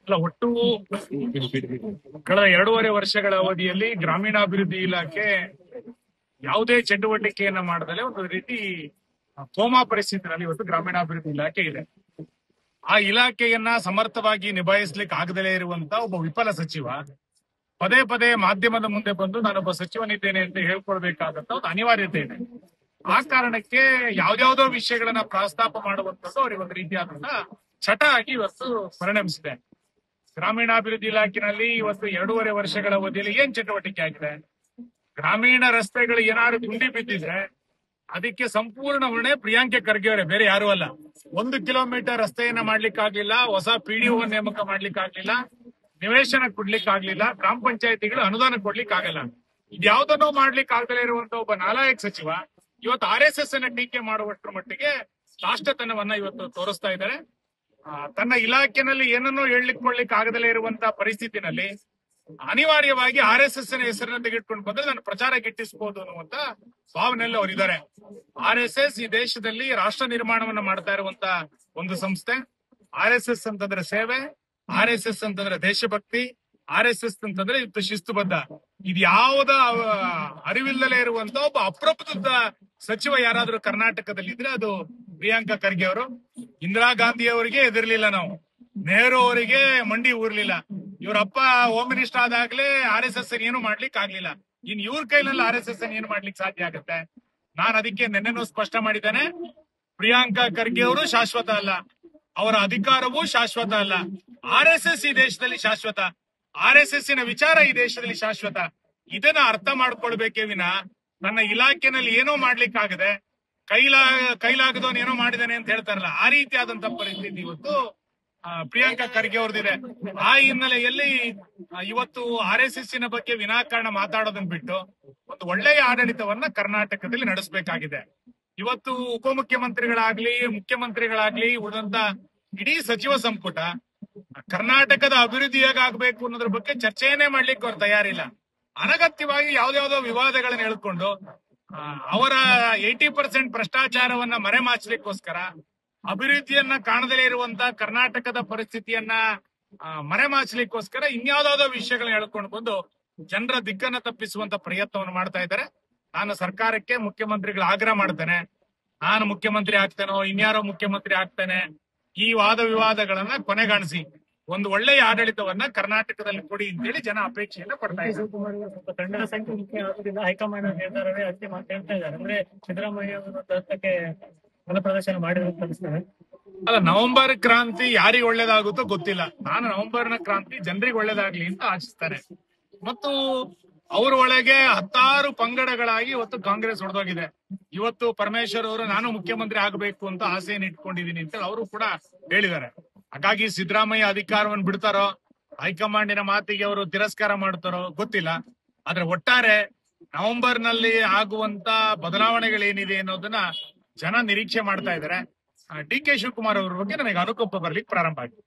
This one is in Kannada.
ಅಲ್ಲ, ಒಟ್ಟು ಕಳೆದ 2.5 ವರ್ಷಗಳ ಅವಧಿಯಲ್ಲಿ ಗ್ರಾಮೀಣಾಭಿವೃದ್ಧಿ ಇಲಾಖೆ ಯಾವುದೇ ಚಟುವಟಿಕೆಯನ್ನ ಮಾಡದಲ್ಲೇ ಒಂದು ರೀತಿ ಕೋಮಾ ಪರಿಸ್ಥಿತಿಯಲ್ಲಿ ಇವತ್ತು ಗ್ರಾಮೀಣಾಭಿವೃದ್ಧಿ ಇಲಾಖೆ ಇದೆ. ಆ ಇಲಾಖೆಯನ್ನ ಸಮರ್ಥವಾಗಿ ನಿಭಾಯಿಸ್ಲಿಕ್ಕೆ ಆಗದಲೇ ಇರುವಂತ ಒಬ್ಬ ವಿಫಲ ಸಚಿವ ಪದೇ ಪದೇ ಮಾಧ್ಯಮದ ಮುಂದೆ ಬಂದು ನಾನೊಬ್ಬ ಸಚಿವನಿದ್ದೇನೆ ಅಂತ ಹೇಳ್ಕೊಳ್ಬೇಕಾದಂತ ಒಂದು ಅನಿವಾರ್ಯತೆ ಇದೆ. ಆ ಕಾರಣಕ್ಕೆ ಯಾವ್ದಾವುದೋ ವಿಷಯಗಳನ್ನ ಪ್ರಸ್ತಾಪ ಮಾಡುವಂತದ್ದು ಅವರಿಗೆ ಒಂದು ರೀತಿಯಾದಂತ ಚಟ ಆಗಿ ಇವತ್ತು ಪರಿಣಮಿಸಿದೆ. ಗ್ರಾಮೀಣಾಭಿವೃದ್ಧಿ ಇಲಾಖೆಯಲ್ಲಿ ಇವತ್ತು 2.5 ವರ್ಷಗಳ ಅವಧಿಯಲ್ಲಿ ಏನ್ ಚಟುವಟಿಕೆ ಆಗಿದೆ? ಗ್ರಾಮೀಣ ರಸ್ತೆಗಳು ಏನಾದ್ರು ಗುಂಡಿ ಬಿದ್ದಿದ್ರೆ ಅದಕ್ಕೆ ಸಂಪೂರ್ಣ ಹೊಣೆ ಪ್ರಿಯಾಂಕೆ ಖರ್ಗೆ ಅವರೇ, ಬೇರೆ ಯಾರು ಅಲ್ಲ. 1 ಕಿಲೋಮೀಟರ್ ರಸ್ತೆಯನ್ನ ಮಾಡ್ಲಿಕ್ಕಾಗ್ಲಿಲ್ಲ, ಹೊಸ ಪಿಡಿಒ ನೇಮಕ ಮಾಡ್ಲಿಕ್ಕಾಗ್ಲಿಲ್ಲ, ನಿವೇಶನ ಕೊಡ್ಲಿಕ್ಕಾಗ್ಲಿಲ್ಲ, ಗ್ರಾಮ ಪಂಚಾಯತಿಗಳು ಅನುದಾನ ಕೊಡ್ಲಿಕ್ಕಾಗಲ್ಲ. ಇದ್ಯಾವುದನ್ನೋ ಮಾಡ್ಲಿಕ್ಕೆ ಆಗದೇ ಇರುವಂತ ಒಬ್ಬ ನಾಲಾಯಕ್ ಸಚಿವ ಇವತ್ತು RSS ಅನ್ನ ಟೀಕೆ ಮಾಡುವಷ್ಟರ ಮಟ್ಟಿಗೆ ರಾಷ್ಟ್ರತನವನ್ನ ಇವತ್ತು ತೋರಿಸ್ತಾ ಇದ್ದಾರೆ. ತನ್ನ ಇಲಾಖೆನಲ್ಲಿ ಏನನ್ನೋ ಹೇಳಲಿಕ್ಕೆ ಆಗದಲೇ ಇರುವಂತ ಪರಿಸ್ಥಿತಿನಲ್ಲಿ ಅನಿವಾರ್ಯವಾಗಿ RSS ನ ಹೆಸರನ್ನ ತೆಗೆದುಕೊಂಡು ಬಂದ್ರೆ ನಾನು ಪ್ರಚಾರ ಗಿಟ್ಟಿಸಬಹುದು ಅನ್ನುವಂತ ಭಾವನೆಯಲ್ಲಿ ಅವರಿದ್ದಾರೆ. RSS ಈ ದೇಶದಲ್ಲಿ ರಾಷ್ಟ್ರ ನಿರ್ಮಾಣವನ್ನ ಮಾಡ್ತಾ ಇರುವಂತ ಒಂದು ಸಂಸ್ಥೆ. RSS ಅಂತಂದ್ರೆ ಸೇವೆ, RSS ಅಂತಂದ್ರೆ ದೇಶಭಕ್ತಿ, RSS ಅಂತಂದ್ರೆ ಇವತ್ತು ಶಿಸ್ತುಬದ್ಧ. ಇದು ಯಾವುದ ಅರಿವಿಲ್ಲದೆ ಇರುವಂತ ಒಬ್ಬ ಅಪ್ರಬುದ್ಧ ಸಚಿವ ಯಾರಾದ್ರೂ ಕರ್ನಾಟಕದಲ್ಲಿ ಇದ್ರೆ ಅದು ಪ್ರಿಯಾಂಕಾ ಖರ್ಗೆ ಅವರು. ಇಂದಿರಾ ಗಾಂಧಿ ಅವರಿಗೆ ಎದಿರ್ಲಿಲ್ಲ ನಾವು, ನೆಹರು ಅವರಿಗೆ ಮಂಡಿ ಊರ್ಲಿಲ್ಲ, ಇವರಪ್ಪ ಹೋಮ್ ಮಿನಿಸ್ಟರ್ ಆದಾಗ್ಲೇ RSS ಏನು ಮಾಡ್ಲಿಕ್ಕೆ ಆಗ್ಲಿಲ್ಲ. ಇನ್ ಇವ್ರ ಕೈನಲ್ಲಿ RSS ಏನು ಮಾಡ್ಲಿಕ್ಕೆ ಸಾಧ್ಯ ಆಗುತ್ತೆ? ನಾನು ಅದಕ್ಕೆ ನಿನ್ನೆನೂ ಸ್ಪಷ್ಟ ಮಾಡಿದ್ದೇನೆ, ಪ್ರಿಯಾಂಕಾ ಖರ್ಗೆ ಅವರು ಶಾಶ್ವತ ಅಲ್ಲ, ಅವರ ಅಧಿಕಾರವೂ ಶಾಶ್ವತ ಅಲ್ಲ. RSS ಈ ದೇಶದಲ್ಲಿ ಶಾಶ್ವತ, RSS ನ ವಿಚಾರ ಈ ದೇಶದಲ್ಲಿ ಶಾಶ್ವತ. ಇದನ್ನ ಅರ್ಥ ಮಾಡ್ಕೊಳ್ಬೇಕೇ ವಿನ ನನ್ನ ಇಲಾಖೆನಲ್ಲಿ ಏನೋ ಮಾಡ್ಲಿಕ್ಕಾಗದೆ ಕೈಲಾಗದವನ್ ಏನೋ ಮಾಡಿದಾನೆ ಅಂತ ಹೇಳ್ತಾರಲ್ಲ, ಆ ರೀತಿಯಾದಂತ ಪರಿಸ್ಥಿತಿ ಇವತ್ತು ಪ್ರಿಯಾಂಕಾ ಖರ್ಗೆ ಅವ್ರದಿದೆ. ಆ ಹಿನ್ನೆಲೆಯಲ್ಲಿ ಇವತ್ತು RSS ನ ಬಗ್ಗೆ ವಿನಾಕಾರಣ ಮಾತಾಡೋದನ್ನ ಬಿಟ್ಟು ಒಂದು ಒಳ್ಳೆಯ ಆಡಳಿತವನ್ನ ಕರ್ನಾಟಕದಲ್ಲಿ ನಡೆಸಬೇಕಾಗಿದೆ. ಇವತ್ತು ಉಪಮುಖ್ಯಮಂತ್ರಿಗಳಾಗ್ಲಿ, ಮುಖ್ಯಮಂತ್ರಿಗಳಾಗ್ಲಿ, ಉಳಿದಂತ ಇಡೀ ಸಚಿವ ಸಂಪುಟ ಕರ್ನಾಟಕದ ಅಭಿವೃದ್ಧಿ ಹೇಗಾಗಬೇಕು ಅನ್ನೋದ್ರ ಬಗ್ಗೆ ಚರ್ಚೆಯನ್ನೇ ಮಾಡ್ಲಿಕ್ಕೆ ಅವ್ರು ತಯಾರಿಲ್ಲ. ಅನಗತ್ಯವಾಗಿ ಯಾವ್ದಾವ್ದೋ ವಿವಾದಗಳನ್ನ ಹೇಳ್ಕೊಂಡು ಅವರ 80% ಭ್ರಷ್ಟಾಚಾರವನ್ನ ಮರೆಮಾಚಲಿಕ್ಕೋಸ್ಕರ, ಅಭಿವೃದ್ಧಿಯನ್ನ ಕಾಣದಲೇ ಇರುವಂತ ಕರ್ನಾಟಕದ ಪರಿಸ್ಥಿತಿಯನ್ನ ಮರೆಮಾಚಲಿಕ್ಕೋಸ್ಕರ ಇನ್ಯಾವುದಾವುದೋ ವಿಷಯಗಳನ್ನ ಹೇಳ್ಕೊಂಡು ಬಂದು ಜನರ ದಿಕ್ಕನ್ನ ತಪ್ಪಿಸುವಂತ ಪ್ರಯತ್ನವನ್ನು ಮಾಡ್ತಾ ಇದ್ದಾರೆ. ನಾನು ಸರ್ಕಾರಕ್ಕೆ, ಮುಖ್ಯಮಂತ್ರಿಗಳ ಆಗ್ರಹ ಮಾಡ್ತೇನೆ, ನಾನು ಮುಖ್ಯಮಂತ್ರಿ ಆಗ್ತೇನೋ ಇನ್ಯಾರೋ ಮುಖ್ಯಮಂತ್ರಿ ಆಗ್ತೇನೆ, ಈ ವಾದ ವಿವಾದಗಳನ್ನ ಕೊನೆಗಾಣಿಸಿ ಒಂದು ಒಳ್ಳೆಯ ಆಡಳಿತವನ್ನ ಕರ್ನಾಟಕದಲ್ಲಿ ಕೊಡಿ ಅಂತೇಳಿ ಜನ ಅಪೇಕ್ಷೆಯನ್ನ ಪಡ್ತಾ ಇದ್ದಾರೆ. ತಂಡದ ಸಂಖ್ಯೆ ಮುಖ್ಯ ಆಗೋದ್ರಿಂದ ಹೈಕಮಾಂಡ್ ನಿರ್ಧಾರವೇ ಅಂತಿಮ ಅಂತ ಹೇಳ್ತಾ ಇದ್ದಾರೆ. ಅಂದ್ರೆ ಸಿದ್ದರಾಮಯ್ಯ ಅವರು ದತ್ತಕ್ಕೆ ಬಲ ಪ್ರದರ್ಶನ ಮಾಡಿರೋದು ಅನಿಸ್ತದೆ. ಅಲ್ಲ, ನವೆಂಬರ್ ಕ್ರಾಂತಿ ಯಾರಿಗೆ ಒಳ್ಳೇದಾಗುತ್ತೋ ಗೊತ್ತಿಲ್ಲ. ನಾನು ನವೆಂಬರ್ನ ಕ್ರಾಂತಿ ಜನರಿಗೆ ಒಳ್ಳೇದಾಗ್ಲಿ ಅಂತ ಆಶಿಸ್ತಾರೆ. ಮತ್ತು ಅವ್ರ ಒಳಗೆ 10 ಪಂಗಡಗಳಾಗಿ ಇವತ್ತು ಕಾಂಗ್ರೆಸ್ ಹೊಡೆದೋಗಿದೆ. ಇವತ್ತು ಪರಮೇಶ್ವರ್ ಅವರು ನಾನು ಮುಖ್ಯಮಂತ್ರಿ ಆಗಬೇಕು ಅಂತ ಆಸೆಯನ್ನು ಇಟ್ಕೊಂಡಿದ್ದೀನಿ ಅಂತ ಅವರು ಕೂಡ ಹೇಳಿದ್ದಾರೆ. ಹಾಗಾಗಿ ಸಿದ್ದರಾಮಯ್ಯ ಅಧಿಕಾರವನ್ನು ಬಿಡ್ತಾರೋ, ಹೈಕಮಾಂಡಿನ ಮಾತಿಗೆ ಅವರು ತಿರಸ್ಕಾರ ಮಾಡ್ತಾರೋ ಗೊತ್ತಿಲ್ಲ. ಆದ್ರೆ ಒಟ್ಟಾರೆ ನವೆಂಬರ್ ನಲ್ಲಿ ಆಗುವಂತ ಬದಲಾವಣೆಗಳೇನಿದೆ ಅನ್ನೋದನ್ನ ಜನ ನಿರೀಕ್ಷೆ ಮಾಡ್ತಾ ಇದ್ದಾರೆ. DK ಶಿವಕುಮಾರ್ ಅವ್ರ ಬಗ್ಗೆ ನನಗೆ ಅನುಕಂಪ ಬರ್ಲಿಕ್ಕೆ ಪ್ರಾರಂಭ ಆಗಿದೆ.